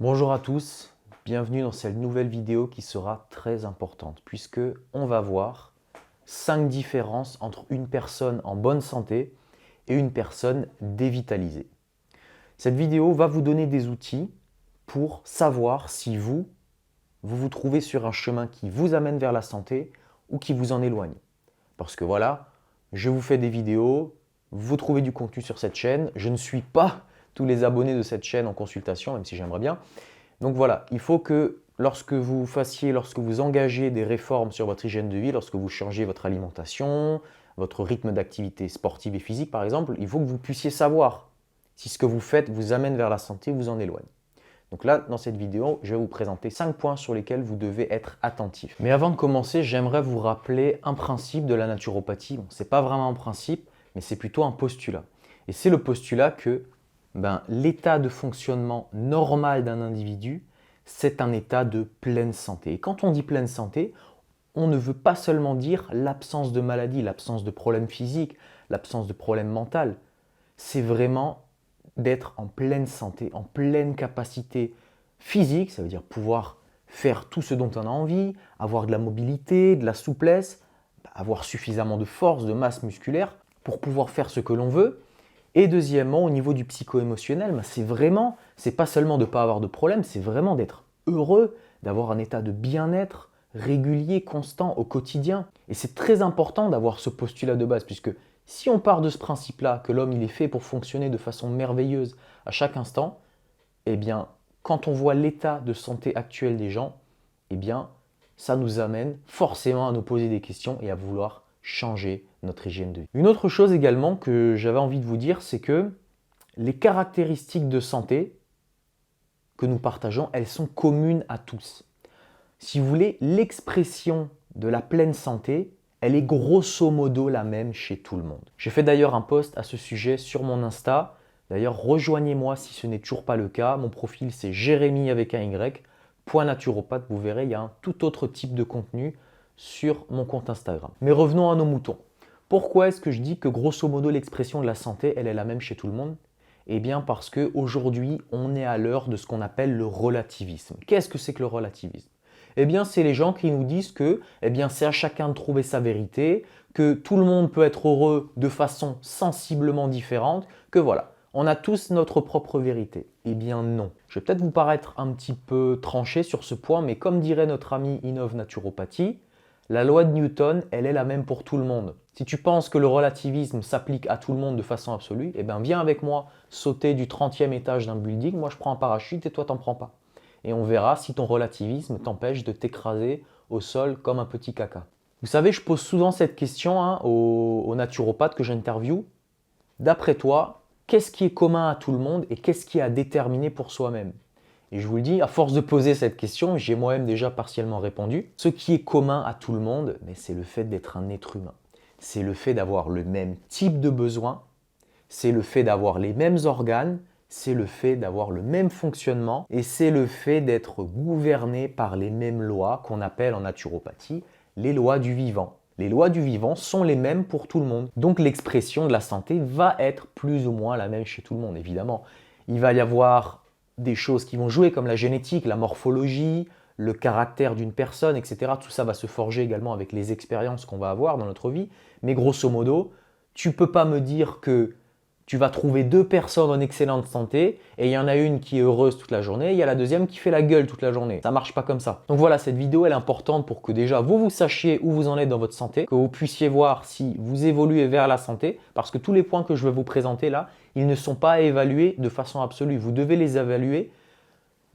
Bonjour à tous, bienvenue dans cette nouvelle vidéo qui sera très importante puisque on va voir 5 différences entre une personne en bonne santé et une personne dévitalisée. Cette vidéo va vous donner des outils pour savoir si vous vous trouvez sur un chemin qui vous amène vers la santé ou qui vous en éloigne. Parce que voilà, je vous fais des vidéos, vous trouvez du contenu sur cette chaîne, je ne suis pas tous les abonnés de cette chaîne en consultation, même si j'aimerais bien. Donc voilà, il faut que lorsque vous engagez des réformes sur votre hygiène de vie, lorsque vous changez votre alimentation, votre rythme d'activité sportive et physique par exemple, il faut que vous puissiez savoir si ce que vous faites vous amène vers la santé ou vous en éloigne. Donc là, dans cette vidéo, je vais vous présenter 5 points sur lesquels vous devez être attentif. Mais avant de commencer, j'aimerais vous rappeler un principe de la naturopathie. Bon, ce n'est pas vraiment un principe, mais c'est plutôt un postulat. Et c'est le postulat que l'état de fonctionnement normal d'un individu, c'est un état de pleine santé. Et quand on dit pleine santé, on ne veut pas seulement dire l'absence de maladie, l'absence de problèmes physiques, l'absence de problèmes mentaux. C'est vraiment d'être en pleine santé, en pleine capacité physique, ça veut dire pouvoir faire tout ce dont on a envie, avoir de la mobilité, de la souplesse, avoir suffisamment de force, de masse musculaire pour pouvoir faire ce que l'on veut. Et deuxièmement, au niveau du psycho-émotionnel, c'est pas seulement de ne pas avoir de problème, c'est vraiment d'être heureux, d'avoir un état de bien-être régulier, constant au quotidien. Et c'est très important d'avoir ce postulat de base, puisque si on part de ce principe-là, que l'homme il est fait pour fonctionner de façon merveilleuse à chaque instant, eh bien, quand on voit l'état de santé actuel des gens, eh bien, ça nous amène forcément à nous poser des questions et à vouloir changer notre hygiène de vie. Une autre chose également que j'avais envie de vous dire, c'est que les caractéristiques de santé que nous partageons, elles sont communes à tous. Si vous voulez, l'expression de la pleine santé, elle est grosso modo la même chez tout le monde. J'ai fait d'ailleurs un post à ce sujet sur mon Insta. D'ailleurs, rejoignez-moi si ce n'est toujours pas le cas. Mon profil, c'est Jérémy avec un Y, .naturopathe. Vous verrez, il y a un tout autre type de contenu sur mon compte Instagram. Mais revenons à nos moutons. Pourquoi est-ce que je dis que grosso modo l'expression de la santé, elle est la même chez tout le monde? Eh bien parce qu'aujourd'hui, on est à l'heure de ce qu'on appelle le relativisme. Qu'est-ce que c'est que le relativisme? Eh bien, c'est les gens qui nous disent que c'est à chacun de trouver sa vérité, que tout le monde peut être heureux de façon sensiblement différente, que voilà, on a tous notre propre vérité. Eh bien non. Je vais peut-être vous paraître un petit peu tranché sur ce point, mais comme dirait notre ami Innov Naturopathie, la loi de Newton, elle est la même pour tout le monde. Si tu penses que le relativisme s'applique à tout le monde de façon absolue, eh bien viens avec moi sauter du 30e étage d'un building, moi je prends un parachute et toi t'en prends pas. Et on verra si ton relativisme t'empêche de t'écraser au sol comme un petit caca. Vous savez, je pose souvent cette question aux naturopathes que j'interviewe. D'après toi, qu'est-ce qui est commun à tout le monde et qu'est-ce qui est à déterminer pour soi-même? Et je vous le dis, à force de poser cette question, j'ai moi-même déjà partiellement répondu. Ce qui est commun à tout le monde, c'est le fait d'être un être humain. C'est le fait d'avoir le même type de besoin, c'est le fait d'avoir les mêmes organes, c'est le fait d'avoir le même fonctionnement et c'est le fait d'être gouverné par les mêmes lois qu'on appelle en naturopathie les lois du vivant. Les lois du vivant sont les mêmes pour tout le monde. Donc l'expression de la santé va être plus ou moins la même chez tout le monde, évidemment. Il va y avoir des choses qui vont jouer comme la génétique, la morphologie, le caractère d'une personne, etc. Tout ça va se forger également avec les expériences qu'on va avoir dans notre vie. Mais grosso modo, tu ne peux pas me dire que tu vas trouver deux personnes en excellente santé et il y en a une qui est heureuse toute la journée et il y a la deuxième qui fait la gueule toute la journée. Ça ne marche pas comme ça. Donc voilà, cette vidéo elle est importante pour que déjà vous sachiez où vous en êtes dans votre santé, que vous puissiez voir si vous évoluez vers la santé parce que tous les points que je vais vous présenter là, ils ne sont pas évalués de façon absolue. Vous devez les évaluer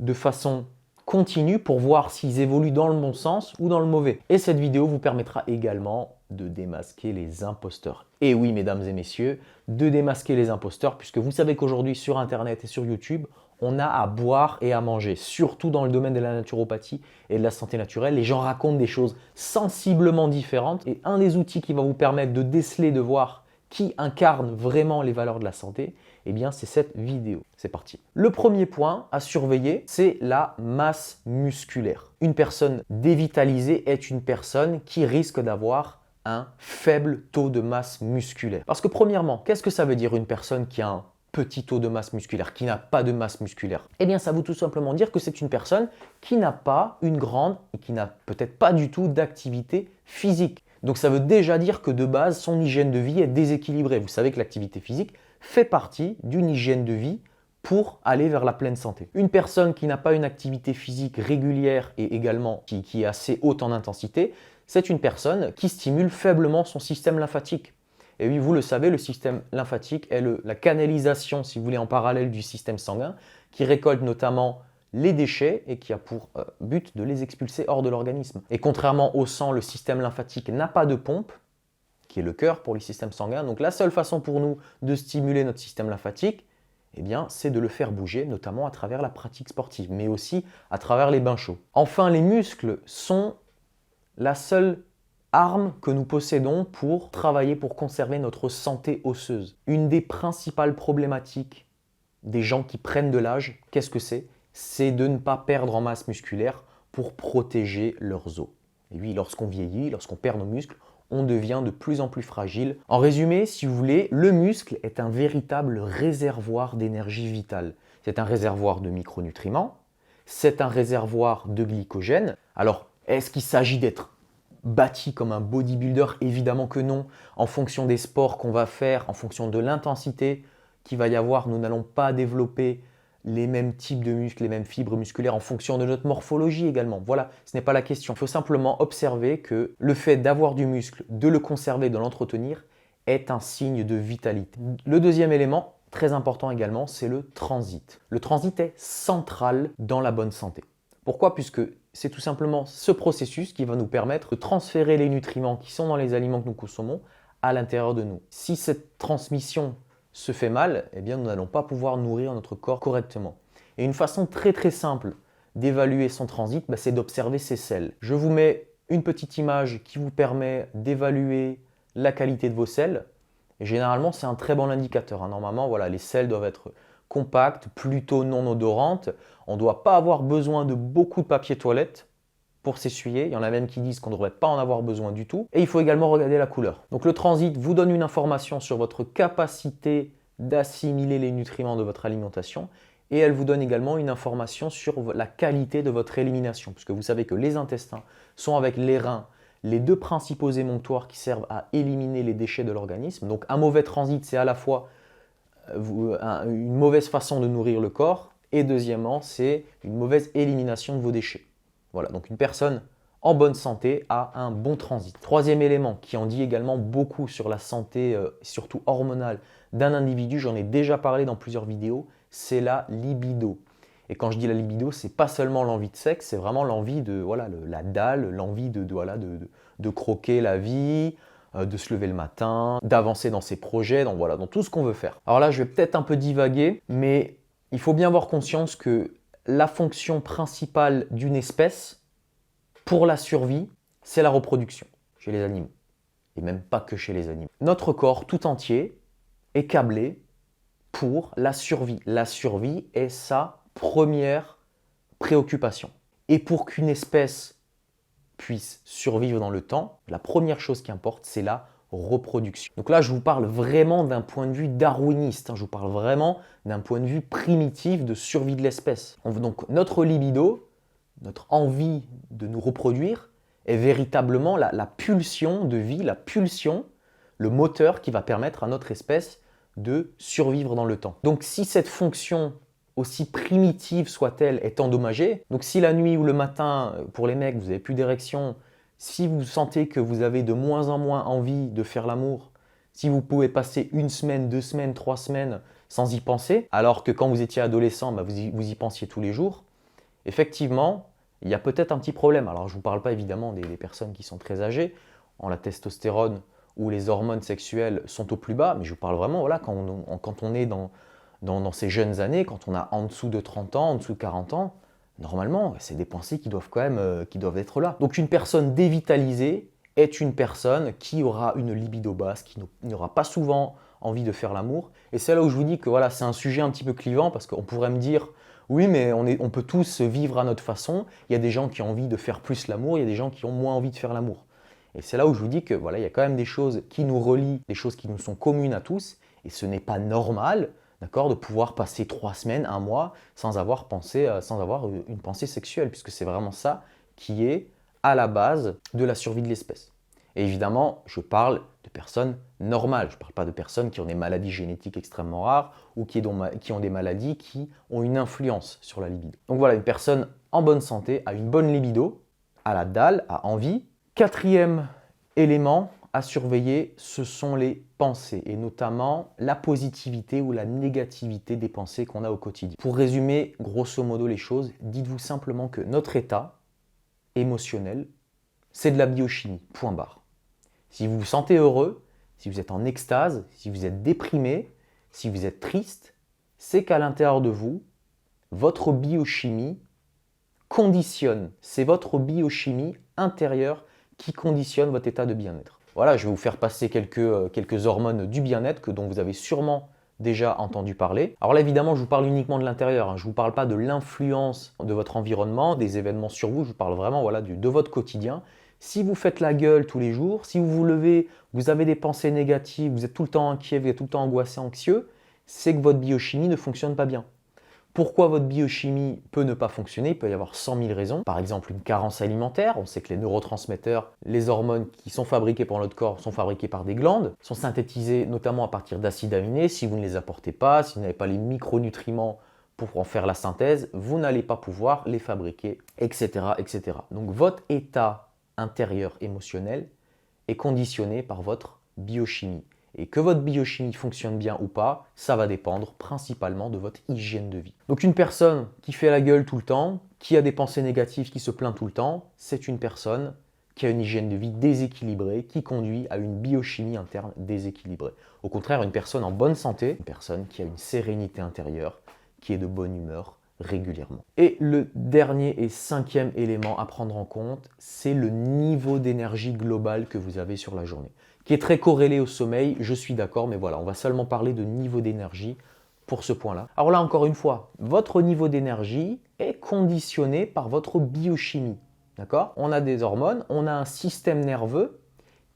de façon continue pour voir s'ils évoluent dans le bon sens ou dans le mauvais. Et cette vidéo vous permettra également de démasquer les imposteurs. Et oui, mesdames et messieurs, de démasquer les imposteurs, puisque vous savez qu'aujourd'hui sur Internet et sur YouTube, on a à boire et à manger, surtout dans le domaine de la naturopathie et de la santé naturelle. Les gens racontent des choses sensiblement différentes et un des outils qui va vous permettre de déceler, de voir qui incarne vraiment les valeurs de la santé, eh bien c'est cette vidéo. C'est parti. Le premier point à surveiller, c'est la masse musculaire. Une personne dévitalisée est une personne qui risque d'avoir un faible taux de masse musculaire. Parce que premièrement, qu'est-ce que ça veut dire une personne qui a un petit taux de masse musculaire, qui n'a pas de masse musculaire? Eh bien, ça veut tout simplement dire que c'est une personne qui n'a pas une grande et qui n'a peut-être pas du tout d'activité physique. Donc ça veut déjà dire que de base, son hygiène de vie est déséquilibrée. Vous savez que l'activité physique fait partie d'une hygiène de vie pour aller vers la pleine santé. Une personne qui n'a pas une activité physique régulière et également qui est assez haute en intensité, c'est une personne qui stimule faiblement son système lymphatique. Et oui, vous le savez, le système lymphatique est la canalisation, si vous voulez, en parallèle du système sanguin, qui récolte notamment les déchets et qui a pour but de les expulser hors de l'organisme. Et contrairement au sang, le système lymphatique n'a pas de pompe, qui est le cœur pour les systèmes sanguins. Donc la seule façon pour nous de stimuler notre système lymphatique, eh bien, c'est de le faire bouger, notamment à travers la pratique sportive, mais aussi à travers les bains chauds. Enfin, les muscles sont la seule arme que nous possédons pour travailler, pour conserver notre santé osseuse. Une des principales problématiques des gens qui prennent de l'âge, qu'est-ce que c'est? C'est de ne pas perdre en masse musculaire pour protéger leurs os. Et oui, lorsqu'on vieillit, lorsqu'on perd nos muscles, on devient de plus en plus fragile. En résumé, si vous voulez, le muscle est un véritable réservoir d'énergie vitale. C'est un réservoir de micronutriments, c'est un réservoir de glycogène. Alors, est-ce qu'il s'agit d'être bâti comme un bodybuilder? Évidemment que non. En fonction des sports qu'on va faire, en fonction de l'intensité qu'il va y avoir, nous n'allons pas développer les mêmes types de muscles, les mêmes fibres musculaires en fonction de notre morphologie également. Voilà, ce n'est pas la question. Il faut simplement observer que le fait d'avoir du muscle, de le conserver, de l'entretenir, est un signe de vitalité. Le deuxième élément, très important également, c'est le transit. Le transit est central dans la bonne santé. Pourquoi? Puisque c'est tout simplement ce processus qui va nous permettre de transférer les nutriments qui sont dans les aliments que nous consommons à l'intérieur de nous. Si cette transmission se fait mal, eh bien nous n'allons pas pouvoir nourrir notre corps correctement. Et une façon très très simple d'évaluer son transit, c'est d'observer ses selles. Je vous mets une petite image qui vous permet d'évaluer la qualité de vos selles. Et généralement, c'est un très bon indicateur. Normalement, voilà, les selles doivent être compactes, plutôt non odorantes. On ne doit pas avoir besoin de beaucoup de papier toilette pour s'essuyer. Il y en a même qui disent qu'on ne devrait pas en avoir besoin du tout. Et il faut également regarder la couleur. Donc le transit vous donne une information sur votre capacité d'assimiler les nutriments de votre alimentation et elle vous donne également une information sur la qualité de votre élimination. Puisque vous savez que les intestins sont avec les reins les deux principaux émonctoires qui servent à éliminer les déchets de l'organisme. Donc un mauvais transit, c'est à la fois une mauvaise façon de nourrir le corps et deuxièmement, c'est une mauvaise élimination de vos déchets. Voilà, donc une personne en bonne santé a un bon transit. Troisième élément qui en dit également beaucoup sur la santé, surtout hormonale, d'un individu, j'en ai déjà parlé dans plusieurs vidéos, c'est la libido. Et quand je dis la libido, c'est pas seulement l'envie de sexe, c'est vraiment l'envie de, voilà, la dalle, l'envie de croquer la vie, de se lever le matin, d'avancer dans ses projets, dans tout ce qu'on veut faire. Alors là, je vais peut-être un peu divaguer, mais il faut bien avoir conscience que la fonction principale d'une espèce pour la survie, c'est la reproduction chez les animaux. Et même pas que chez les animaux. Notre corps tout entier est câblé pour la survie. La survie est sa première préoccupation. Et pour qu'une espèce puisse survivre dans le temps, la première chose qui importe, c'est la reproduction. Donc là, je vous parle vraiment d'un point de vue darwiniste, je vous parle vraiment d'un point de vue primitif de survie de l'espèce. Donc notre libido, notre envie de nous reproduire, est véritablement la pulsion de vie, la pulsion, le moteur qui va permettre à notre espèce de survivre dans le temps. Donc si cette fonction, aussi primitive soit-elle, est endommagée, donc si la nuit ou le matin, pour les mecs, vous n'avez plus d'érection, si vous sentez que vous avez de moins en moins envie de faire l'amour, si vous pouvez passer 1 semaine, 2 semaines, 3 semaines sans y penser, alors que quand vous étiez adolescent, vous y pensiez tous les jours, effectivement, il y a peut-être un petit problème. Alors je ne vous parle pas évidemment des personnes qui sont très âgées, en la testostérone où les hormones sexuelles sont au plus bas, mais je vous parle vraiment voilà, quand on est dans ces jeunes années, quand on a en dessous de 30 ans, en dessous de 40 ans, normalement, c'est des pensées qui doivent quand même qui doivent être là. Donc une personne dévitalisée est une personne qui aura une libido basse, qui n'aura pas souvent envie de faire l'amour. Et c'est là où je vous dis que voilà, c'est un sujet un petit peu clivant parce qu'on pourrait me dire oui, mais on peut tous vivre à notre façon. Il y a des gens qui ont envie de faire plus l'amour, il y a des gens qui ont moins envie de faire l'amour. Et c'est là où je vous dis que voilà, il y a quand même des choses qui nous relient, des choses qui nous sont communes à tous, et ce n'est pas normal d'accord, de pouvoir passer 3 semaines, un mois sans avoir une pensée sexuelle, puisque c'est vraiment ça qui est à la base de la survie de l'espèce. Et évidemment, je parle de personnes normales. Je ne parle pas de personnes qui ont des maladies génétiques extrêmement rares ou qui ont des maladies qui ont une influence sur la libido. Donc voilà, une personne en bonne santé a une bonne libido, a la dalle, a envie. Quatrième élément à surveiller, ce sont les pensées et notamment la positivité ou la négativité des pensées qu'on a au quotidien. Pour résumer grosso modo les choses, dites-vous simplement que notre état émotionnel, c'est de la biochimie, point barre. Si vous vous sentez heureux, si vous êtes en extase, si vous êtes déprimé, si vous êtes triste, c'est qu'à l'intérieur de vous, votre biochimie conditionne. C'est votre biochimie intérieure qui conditionne votre état de bien-être. Voilà, je vais vous faire passer quelques hormones du bien-être dont vous avez sûrement déjà entendu parler. Alors là, évidemment, je vous parle uniquement de l'intérieur. Je ne vous parle pas de l'influence de votre environnement, des événements sur vous. Je vous parle vraiment de votre quotidien. Si vous faites la gueule tous les jours, si vous vous levez, vous avez des pensées négatives, vous êtes tout le temps inquiet, vous êtes tout le temps angoissé, anxieux, c'est que votre biochimie ne fonctionne pas bien. Pourquoi votre biochimie peut ne pas fonctionner? Il peut y avoir 100 000 raisons. Par exemple, une carence alimentaire. On sait que les neurotransmetteurs, les hormones qui sont fabriquées par notre corps, sont fabriquées par des glandes, sont synthétisées notamment à partir d'acides aminés. Si vous ne les apportez pas, si vous n'avez pas les micronutriments pour en faire la synthèse, vous n'allez pas pouvoir les fabriquer, etc., etc. Donc votre état intérieur émotionnel est conditionné par votre biochimie. Et que votre biochimie fonctionne bien ou pas, ça va dépendre principalement de votre hygiène de vie. Donc une personne qui fait la gueule tout le temps, qui a des pensées négatives, qui se plaint tout le temps, c'est une personne qui a une hygiène de vie déséquilibrée, qui conduit à une biochimie interne déséquilibrée. Au contraire, une personne en bonne santé, une personne qui a une sérénité intérieure, qui est de bonne humeur régulièrement. Et le dernier et cinquième élément à prendre en compte, c'est le niveau d'énergie global que vous avez sur la journée, qui est très corrélé au sommeil, je suis d'accord, mais voilà, on va seulement parler de niveau d'énergie pour ce point-là. Alors là, encore une fois, votre niveau d'énergie est conditionné par votre biochimie, d'accord? On a des hormones, on a un système nerveux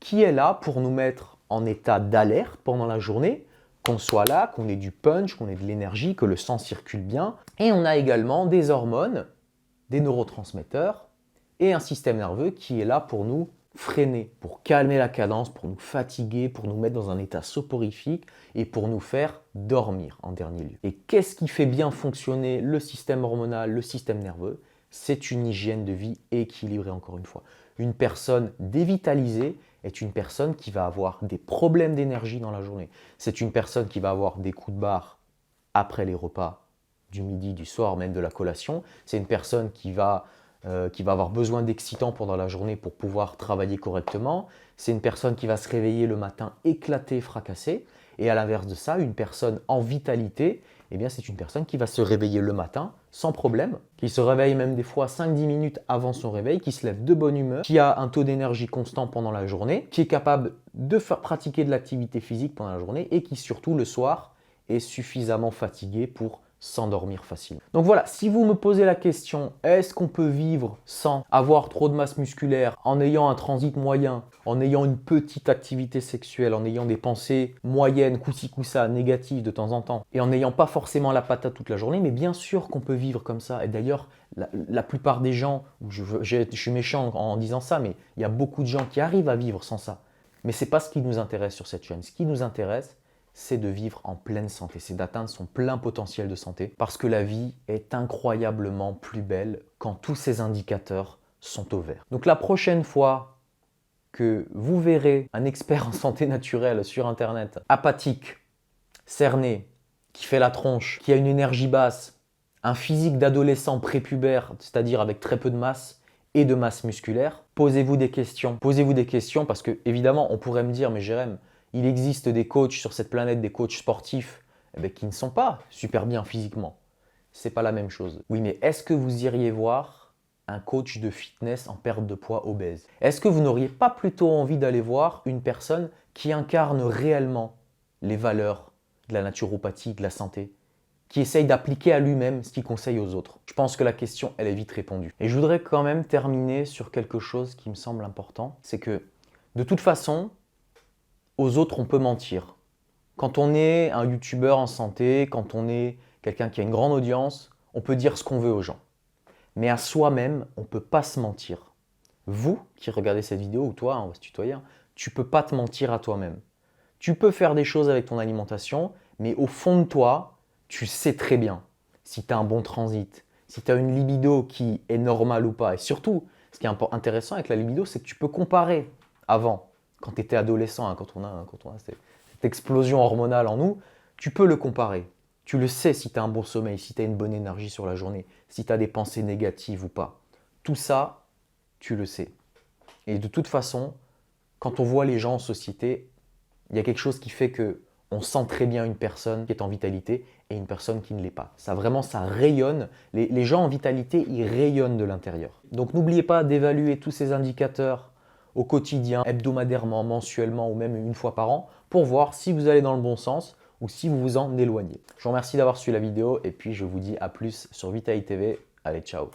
qui est là pour nous mettre en état d'alerte pendant la journée, qu'on soit là, qu'on ait du punch, qu'on ait de l'énergie, que le sang circule bien. Et on a également des hormones, des neurotransmetteurs et un système nerveux qui est là pour nous freiner, pour calmer la cadence, pour nous fatiguer, pour nous mettre dans un état soporifique et pour nous faire dormir en dernier lieu. Et qu'est-ce qui fait bien fonctionner le système hormonal, le système nerveux? C'est une hygiène de vie équilibrée encore une fois. Une personne dévitalisée est une personne qui va avoir des problèmes d'énergie dans la journée. C'est une personne qui va avoir des coups de barre après les repas du midi, du soir, même de la collation. C'est une personne qui va avoir besoin d'excitants pendant la journée pour pouvoir travailler correctement. C'est une personne qui va se réveiller le matin éclatée, fracassée. Et à l'inverse de ça, une personne en vitalité, eh bien, c'est une personne qui va se réveiller le matin sans problème, qui se réveille même des fois 5-10 minutes avant son réveil, qui se lève de bonne humeur, qui a un taux d'énergie constant pendant la journée, qui est capable de pratiquer de l'activité physique pendant la journée et qui surtout le soir est suffisamment fatigué pour s'endormir facilement. Donc voilà, si vous me posez la question, est-ce qu'on peut vivre sans avoir trop de masse musculaire, en ayant un transit moyen, en ayant une petite activité sexuelle, en ayant des pensées moyennes, coup-ci coup-ça, négatives de temps en temps, et en n'ayant pas forcément la patate toute la journée, mais bien sûr qu'on peut vivre comme ça. Et d'ailleurs, la plupart des gens, je suis méchant en disant ça, mais il y a beaucoup de gens qui arrivent à vivre sans ça. Mais ce n'est pas ce qui nous intéresse sur cette chaîne. Ce qui nous intéresse, c'est de vivre en pleine santé, c'est d'atteindre son plein potentiel de santé, parce que la vie est incroyablement plus belle quand tous ces indicateurs sont au vert. Donc la prochaine fois que vous verrez un expert en santé naturelle sur Internet, apathique, cerné, qui fait la tronche, qui a une énergie basse, un physique d'adolescent prépubère, c'est-à-dire avec très peu de masse et de masse musculaire, posez-vous des questions. Posez-vous des questions parce que, évidemment, on pourrait me dire, mais Jérém, il existe des coachs sur cette planète, des coachs sportifs, qui ne sont pas super bien physiquement. C'est pas la même chose. Oui, mais est-ce que vous iriez voir un coach de fitness en perte de poids obèse? Est-ce que vous n'auriez pas plutôt envie d'aller voir une personne qui incarne réellement les valeurs de la naturopathie, de la santé, qui essaye d'appliquer à lui-même ce qu'il conseille aux autres? Je pense que la question, elle est vite répondue. Et je voudrais quand même terminer sur quelque chose qui me semble important, c'est que de toute façon, aux autres, on peut mentir. Quand on est un youtubeur en santé, quand on est quelqu'un qui a une grande audience, on peut dire ce qu'on veut aux gens. Mais à soi-même, on ne peut pas se mentir. Vous qui regardez cette vidéo, ou toi, on va se tutoyer, hein, tu ne peux pas te mentir à toi-même. Tu peux faire des choses avec ton alimentation, mais au fond de toi, tu sais très bien si tu as un bon transit, si tu as une libido qui est normale ou pas. Et surtout, ce qui est intéressant avec la libido, c'est que tu peux comparer avant, quand tu étais adolescent, hein, quand on a cette explosion hormonale en nous, tu peux le comparer. Tu le sais si tu as un bon sommeil, si tu as une bonne énergie sur la journée, si tu as des pensées négatives ou pas. Tout ça, tu le sais. Et de toute façon, quand on voit les gens en société, il y a quelque chose qui fait que on sent très bien une personne qui est en vitalité et une personne qui ne l'est pas. Ça vraiment, ça rayonne. Les gens en vitalité, ils rayonnent de l'intérieur. Donc n'oubliez pas d'évaluer tous ces indicateurs au quotidien, hebdomadairement, mensuellement ou même une fois par an pour voir si vous allez dans le bon sens ou si vous vous en éloignez. Je vous remercie d'avoir suivi la vidéo et puis je vous dis à plus sur Vitaly TV. Allez, ciao!